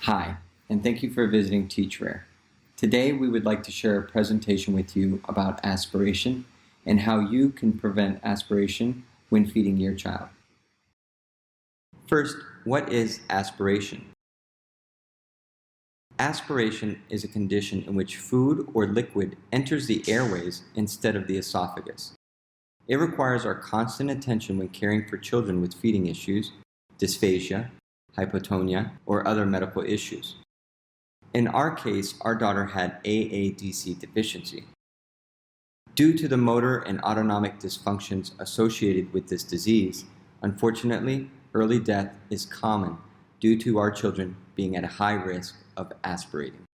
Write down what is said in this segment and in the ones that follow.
Hi, and thank you for visiting TeachRare. Today we would like to share a presentation with you about aspiration and how you can prevent aspiration when feeding your child. First, what is aspiration? Aspiration is a condition in which food or liquid enters the airways instead of the esophagus. It requires our constant attention when caring for children with feeding issues, dysphagia, hypotonia, or other medical issues. In our case, our daughter had AADC deficiency. Due to the motor and autonomic dysfunctions associated with this disease, unfortunately, early death is common due to our children being at a high risk of aspirating.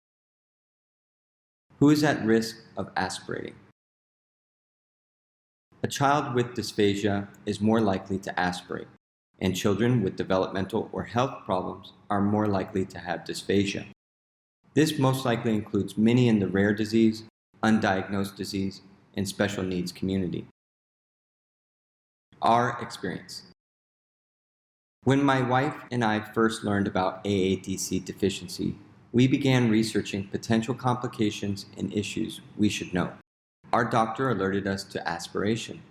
Who is at risk of aspirating? A child with dysphagia is more likely to aspirate, and children with developmental or health problems are more likely to have dysphagia. This most likely includes many in the rare disease, undiagnosed disease, and special needs community. Our experience. When my wife and I first learned about AADC deficiency, we began researching potential complications and issues we should know. Our doctor alerted us to aspiration.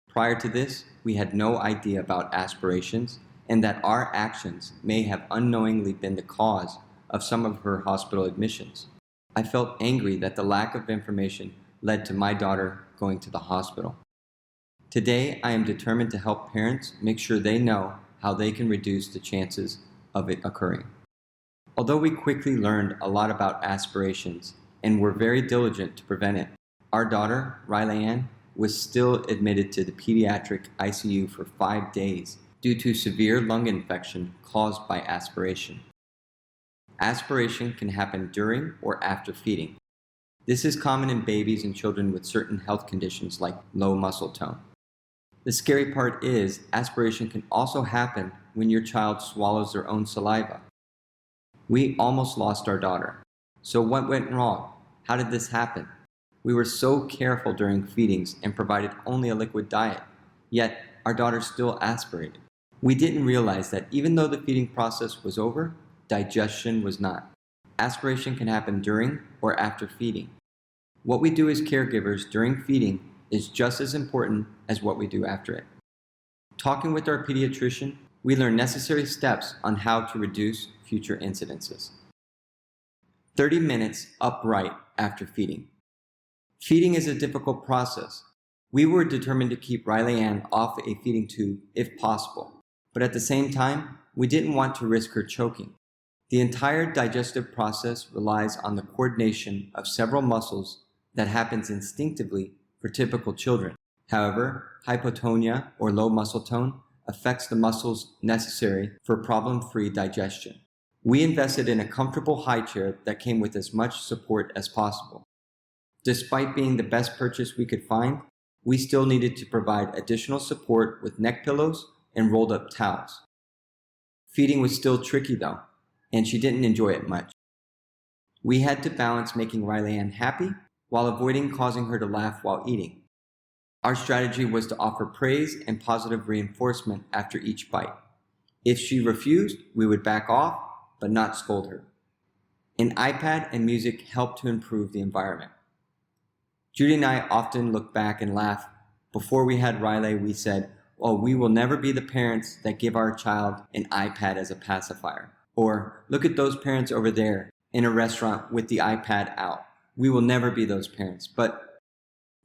Prior to this, we had no idea about aspirations and that our actions may have unknowingly been the cause of some of her hospital admissions. I felt angry that the lack of information led to my daughter going to the hospital. Today, I am determined to help parents make sure they know how they can reduce the chances of it occurring. Although we quickly learned a lot about aspirations and were very diligent to prevent it, our daughter, Riley Ann, was still admitted to the pediatric ICU for 5 days due to severe lung infection caused by aspiration. Aspiration can happen during or after feeding. This is common in babies and children with certain health conditions like low muscle tone. The scary part is aspiration can also happen when your child swallows their own saliva. We almost lost our daughter. So what went wrong? How did this happen? We were so careful during feedings and provided only a liquid diet, yet our daughter still aspirated. We didn't realize that even though the feeding process was over, digestion was not. Aspiration can happen during or after feeding. What we do as caregivers during feeding is just as important as what we do after it. Talking with our pediatrician, we learn necessary steps on how to reduce future incidences. 30 minutes upright after feeding. Feeding is a difficult process. We were determined to keep Riley Ann off a feeding tube if possible, but at the same time, we didn't want to risk her choking. The entire digestive process relies on the coordination of several muscles that happens instinctively for typical children. However, hypotonia or low muscle tone affects the muscles necessary for problem-free digestion. We invested in a comfortable high chair that came with as much support as possible. Despite being the best purchase we could find, we still needed to provide additional support with neck pillows and rolled up towels. Feeding was still tricky though, and she didn't enjoy it much. We had to balance making Riley Ann happy while avoiding causing her to laugh while eating. Our strategy was to offer praise and positive reinforcement after each bite. If she refused, we would back off, but not scold her. An iPad and music helped to improve the environment. Judy and I often look back and laugh. Before we had Riley, we said, "Oh, we will never be the parents that give our child an iPad as a pacifier." Or, "Look at those parents over there in a restaurant with the iPad out." We will never be those parents, but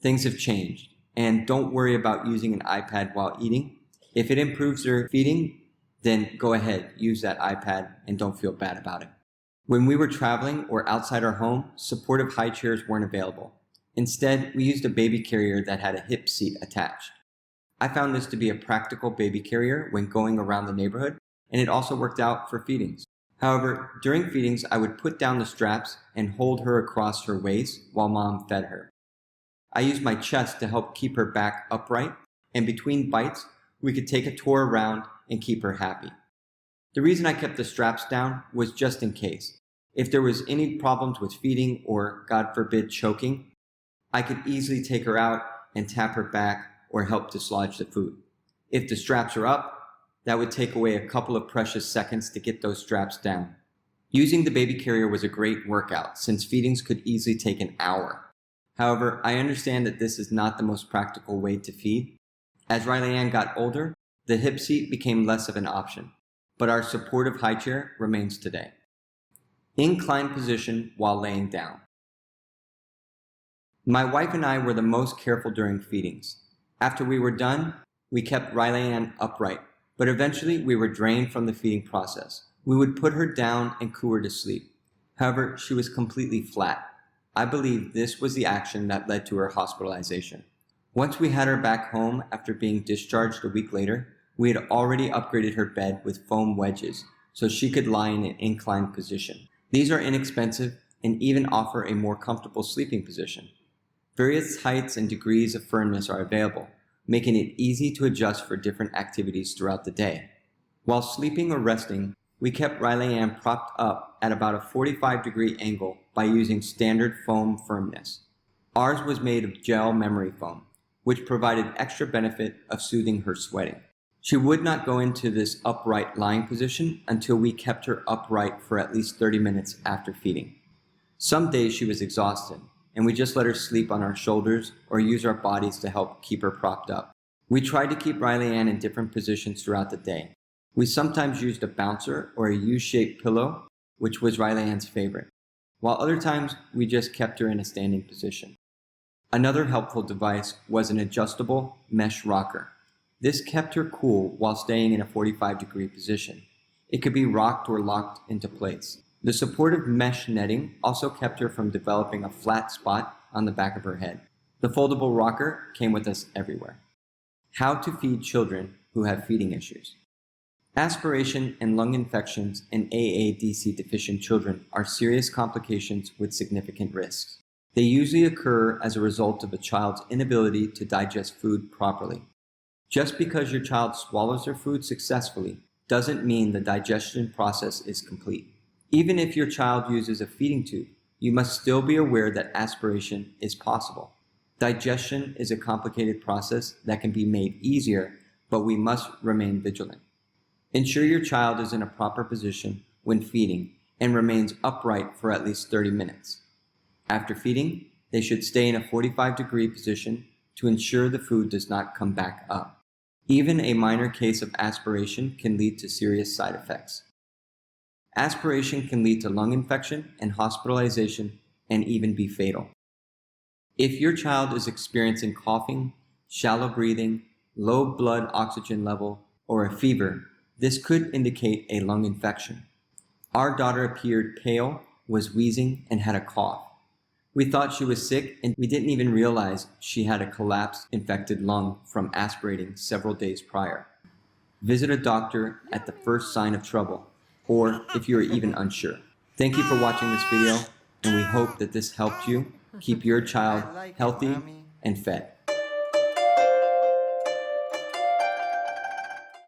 things have changed. And don't worry about using an iPad while eating. If it improves their feeding, then go ahead, use that iPad and don't feel bad about it. When we were traveling or outside our home, supportive high chairs weren't available. Instead, we used a baby carrier that had a hip seat attached. I found this to be a practical baby carrier when going around the neighborhood, and it also worked out for feedings. However, during feedings, I would put down the straps and hold her across her waist while mom fed her. I used my chest to help keep her back upright, and between bites, we could take a tour around and keep her happy. The reason I kept the straps down was just in case. If there was any problems with feeding or, God forbid, choking, I could easily take her out and tap her back or help dislodge the food. If the straps are up, that would take away a couple of precious seconds to get those straps down. Using the baby carrier was a great workout since feedings could easily take an hour. However, I understand that this is not the most practical way to feed. As Riley Ann got older, the hip seat became less of an option, but our supportive high chair remains today. Incline position while laying down. My wife and I were the most careful during feedings. After we were done, we kept Riley Ann upright, but eventually we were drained from the feeding process. We would put her down and coo her to sleep. However, she was completely flat. I believe this was the action that led to her hospitalization. Once we had her back home after being discharged a week later, we had already upgraded her bed with foam wedges so she could lie in an inclined position. These are inexpensive and even offer a more comfortable sleeping position. Various heights and degrees of firmness are available, making it easy to adjust for different activities throughout the day. While sleeping or resting, we kept Riley Ann propped up at about a 45-degree angle by using standard foam firmness. Ours was made of gel memory foam, which provided extra benefit of soothing her sweating. She would not go into this upright lying position until we kept her upright for at least 30 minutes after feeding. Some days she was exhausted, and we just let her sleep on our shoulders or use our bodies to help keep her propped up. We tried to keep Riley Ann in different positions throughout the day. We sometimes used a bouncer or a U-shaped pillow, which was Riley Ann's favorite, while other times we just kept her in a standing position. Another helpful device was an adjustable mesh rocker. This kept her cool while staying in a 45-degree position. It could be rocked or locked into place. The supportive mesh netting also kept her from developing a flat spot on the back of her head. The foldable rocker came with us everywhere. How to feed children who have feeding issues. Aspiration and lung infections in AADC deficient children are serious complications with significant risks. They usually occur as a result of a child's inability to digest food properly. Just because your child swallows their food successfully doesn't mean the digestion process is complete. Even if your child uses a feeding tube, you must still be aware that aspiration is possible. Digestion is a complicated process that can be made easier, but we must remain vigilant. Ensure your child is in a proper position when feeding and remains upright for at least 30 minutes. After feeding, they should stay in a 45-degree position to ensure the food does not come back up. Even a minor case of aspiration can lead to serious side effects. Aspiration can lead to lung infection and hospitalization and even be fatal. If your child is experiencing coughing, shallow breathing, low blood oxygen level, or a fever, this could indicate a lung infection. Our daughter appeared pale, was wheezing, and had a cough. We thought she was sick, and we didn't even realize she had a collapsed infected lung from aspirating several days prior. Visit a doctor at the first sign of trouble, or if you are even unsure. Thank you for watching this video, and we hope that this helped you keep your child healthy and fed.